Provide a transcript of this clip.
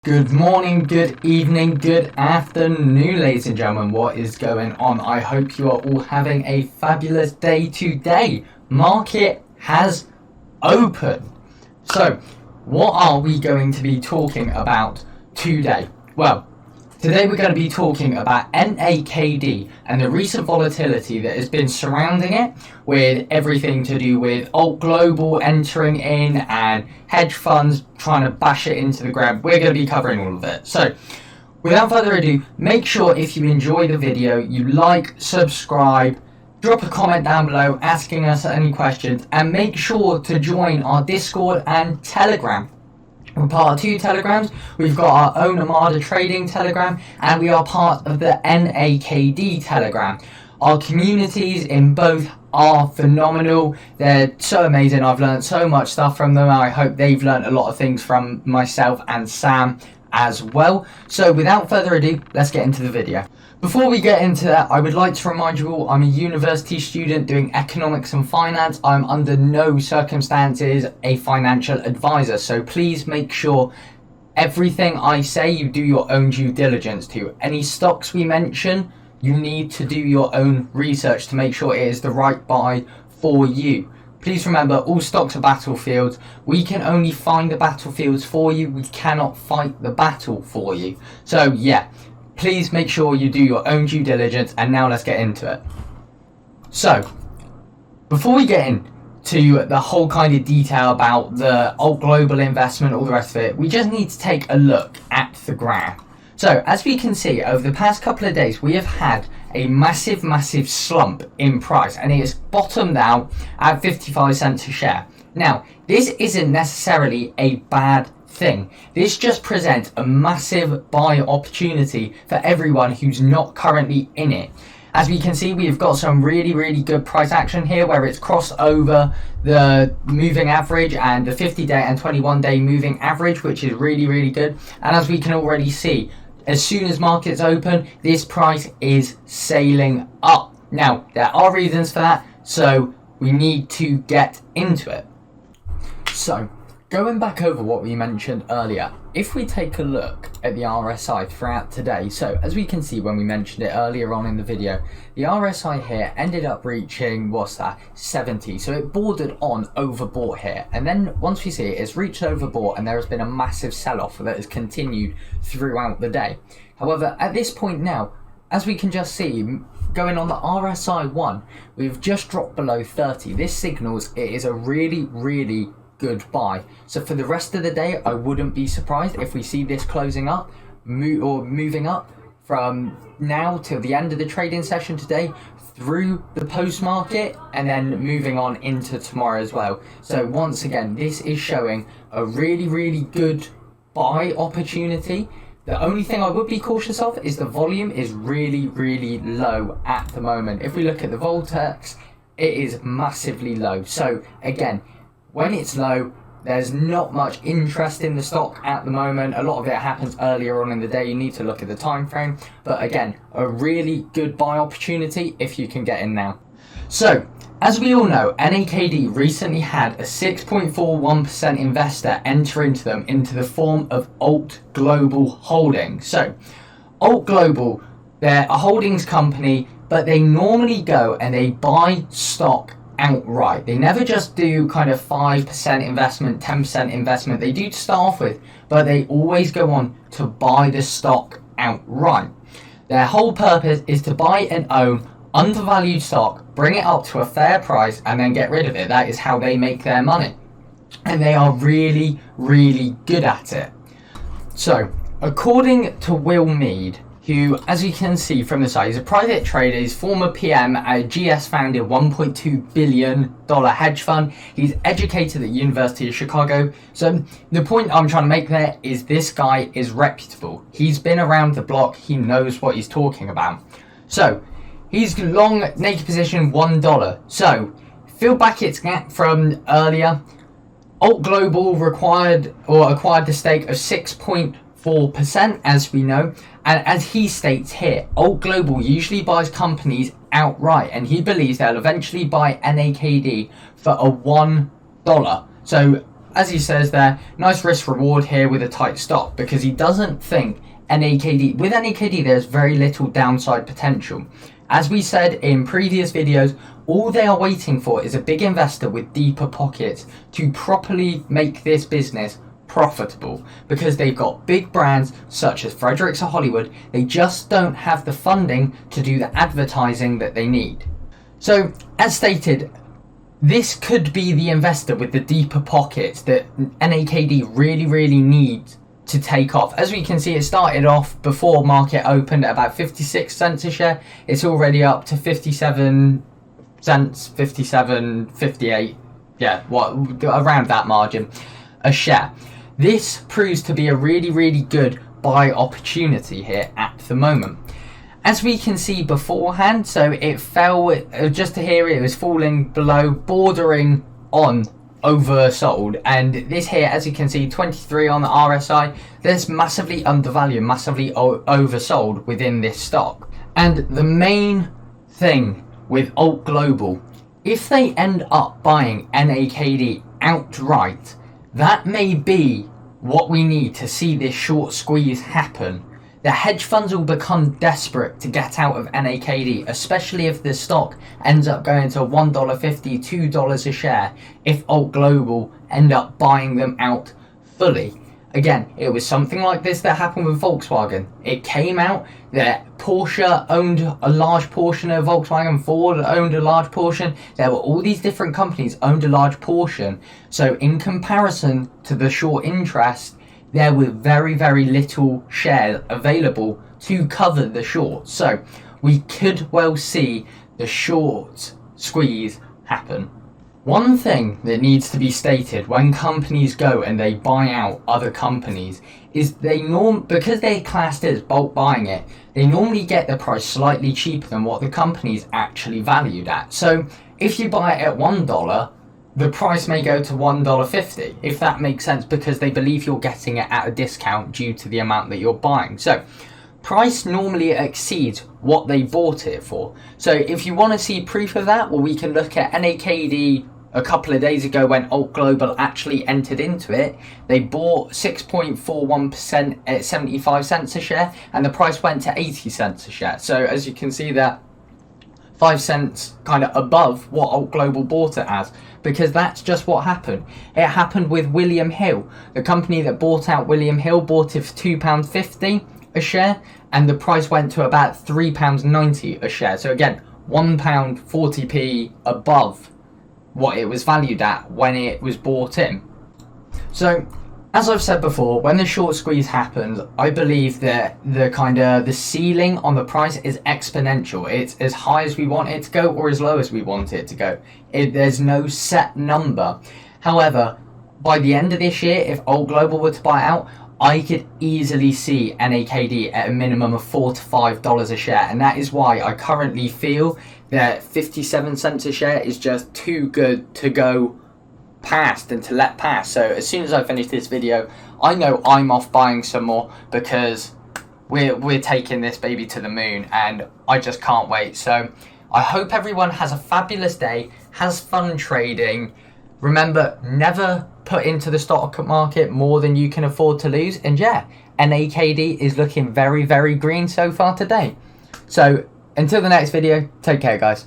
Good morning, good evening, good afternoon, ladies and gentlemen. What is going on? I hope you are all having a fabulous day today. Market has opened. So, what are we going to be talking about today? Well, today we're going to be talking about NAKD and the recent volatility that has been surrounding it, with everything to do with alt global entering in and hedge funds trying to bash it into the ground. We're going to be covering all of it. So without further ado, make sure if you enjoy the video, you like, subscribe, drop a comment down below asking us any questions, and make sure to join our Discord and Telegram. We're part of two Telegrams. We've got our own Armada Trading Telegram, and we are part of the NAKD Telegram. Our communities in both are phenomenal. They're so amazing. I've learned so much stuff from them. I hope they've learned a lot of things from myself and Sam as well. So without further ado, let's get into the video. Before we get into that, I would like to remind you all, I'm a university student doing economics and finance. I'm under no circumstances a financial advisor, so please make sure everything I say you do your own due diligence to. Any stocks we mention, you need to do your own research to make sure it is the right buy for you. Please remember, all stocks are battlefields. We can only find the battlefields for you. We cannot fight the battle for you. So yeah, please make sure you do your own due diligence, and now let's get into it. So, before we get into the whole kind of detail about the alt global investment, all the rest of it, we just need to take a look at the graph. So, as we can see, over the past couple of days, we have had a massive slump in price, and it has bottomed out at 55 cents a share. Now, this isn't necessarily a bad thing. This just presents a massive buy opportunity for everyone who's not currently in it. As we can see, we've got some really good price action here, where it's crossed over the moving average and the 50-day and 21-day moving average, which is really good. And as we can already see, as soon as markets open, this price is sailing up. Now, there are reasons for that, so we need to get into it. So, going back over what we mentioned earlier, if we take a look at the RSI throughout today, so as we can see when we mentioned it earlier on in the video, the RSI here ended up reaching, 70, so it bordered on overbought here, and then once we see it, it's reached overbought and there has been a massive sell-off that has continued throughout the day. However, at this point now, as we can just see, going on the RSI 1, we've just dropped below 30. This signals it is a really good buy. So for the rest of the day, I wouldn't be surprised if we see this closing up or moving up from now till the end of the trading session today, through the post market, and then moving on into tomorrow as well. So once again, this is showing a really good buy opportunity. The only thing I would be cautious of is the volume is really low at the moment. If we look at the Voltex, it is massively low. So again, when it's low, there's not much interest in the stock at the moment. A lot of it happens earlier on in the day. You need to look at the time frame. But again, a really good buy opportunity if you can get in now. So, as we all know, NAKD recently had a 6.41% investor enter into them into the form of Alt Global Holdings. So, Alt Global, they're a holdings company, but they normally go and they buy stock outright. They never just do kind of 5% investment, 10% investment. They do to start off with, but they always go on to buy the stock outright. Their whole purpose is to buy and own undervalued stock, bring it up to a fair price, and then get rid of it. That is how they make their money. And they are really good at it. So, according to Will Mead, who, as you can see from the side, is a private trader, he's former PM at a GS-founded $1.2 billion hedge fund. He's educated at the University of Chicago. So the point I'm trying to make there is this guy is reputable. He's been around the block. He knows what he's talking about. So he's long naked position $1. So fill back its gap from earlier. Alt Global acquired the stake of 6.4%, as we know, and as he states here, Alt Global usually buys companies outright, and he believes they'll eventually buy NAKD for a $1. So as he says there, nice risk reward here with a tight stop, because he doesn't think with NAKD there's very little downside potential. As we said in previous videos, all they are waiting for is a big investor with deeper pockets to properly make this business profitable, because they've got big brands such as Fredericks or Hollywood. They just don't have the funding to do the advertising that they need. So as stated, this could be the investor with the deeper pockets that NAKD really needs to take off. As we can see, it started off before market opened at about 56 cents a share. It's already up to 57 cents, 57, 58, yeah, around that margin a share. This proves to be a really good buy opportunity here at the moment. As we can see beforehand, so it fell, just to hear it was falling below, bordering on oversold, and this here, as you can see, 23 on the RSI, there's massively undervalued, massively oversold within this stock. And the main thing with Alt Global, if they end up buying NAKD outright, that may be what we need to see this short squeeze happen. The hedge funds will become desperate to get out of NAKD, especially if the stock ends up going to $1.50, $2 a share, if Alt Global end up buying them out fully. Again, it was something like this that happened with Volkswagen. It came out that Porsche owned a large portion of Volkswagen, Ford owned a large portion. There were all these different companies owned a large portion. So in comparison to the short interest, there were very little share available to cover the short. So we could well see the short squeeze happen. One thing that needs to be stated when companies go and they buy out other companies is because they're classed as bulk buying it, they normally get the price slightly cheaper than what the company's actually valued at. So if you buy it at $1, the price may go to $1.50, if that makes sense, because they believe you're getting it at a discount due to the amount that you're buying. So price normally exceeds what they bought it for. So if you want to see proof of that, well, we can look at NAKD a couple of days ago when Alt Global actually entered into it. They bought 6.41% at 75 cents a share, and the price went to 80 cents a share. So as you can see there, 5 cents kind of above what Alt Global bought it as, because that's just what happened. It happened with William Hill. The company that bought out William Hill bought it for £2.50 a share, and the price went to about £3.90 a share. So again, £1.40p above what it was valued at when it was bought in. So as I've said before, when the short squeeze happens, I believe that the ceiling on the price is exponential. It's as high as we want it to go or as low as we want it to go. There's no set number. However, by the end of this year, if Alt Global were to buy out, I could easily see NAKD at a minimum of $4 to $5 a share, and that is why I currently feel that 57 cents a share is just too good to go past and to let pass. So as soon as I finish this video, I know I'm off buying some more, because we're taking this baby to the moon, and I just can't wait. So I hope everyone has a fabulous day, has fun trading. Remember, never put into the stock market more than you can afford to lose. And yeah, NAKD is looking very green so far today. So until the next video, take care guys.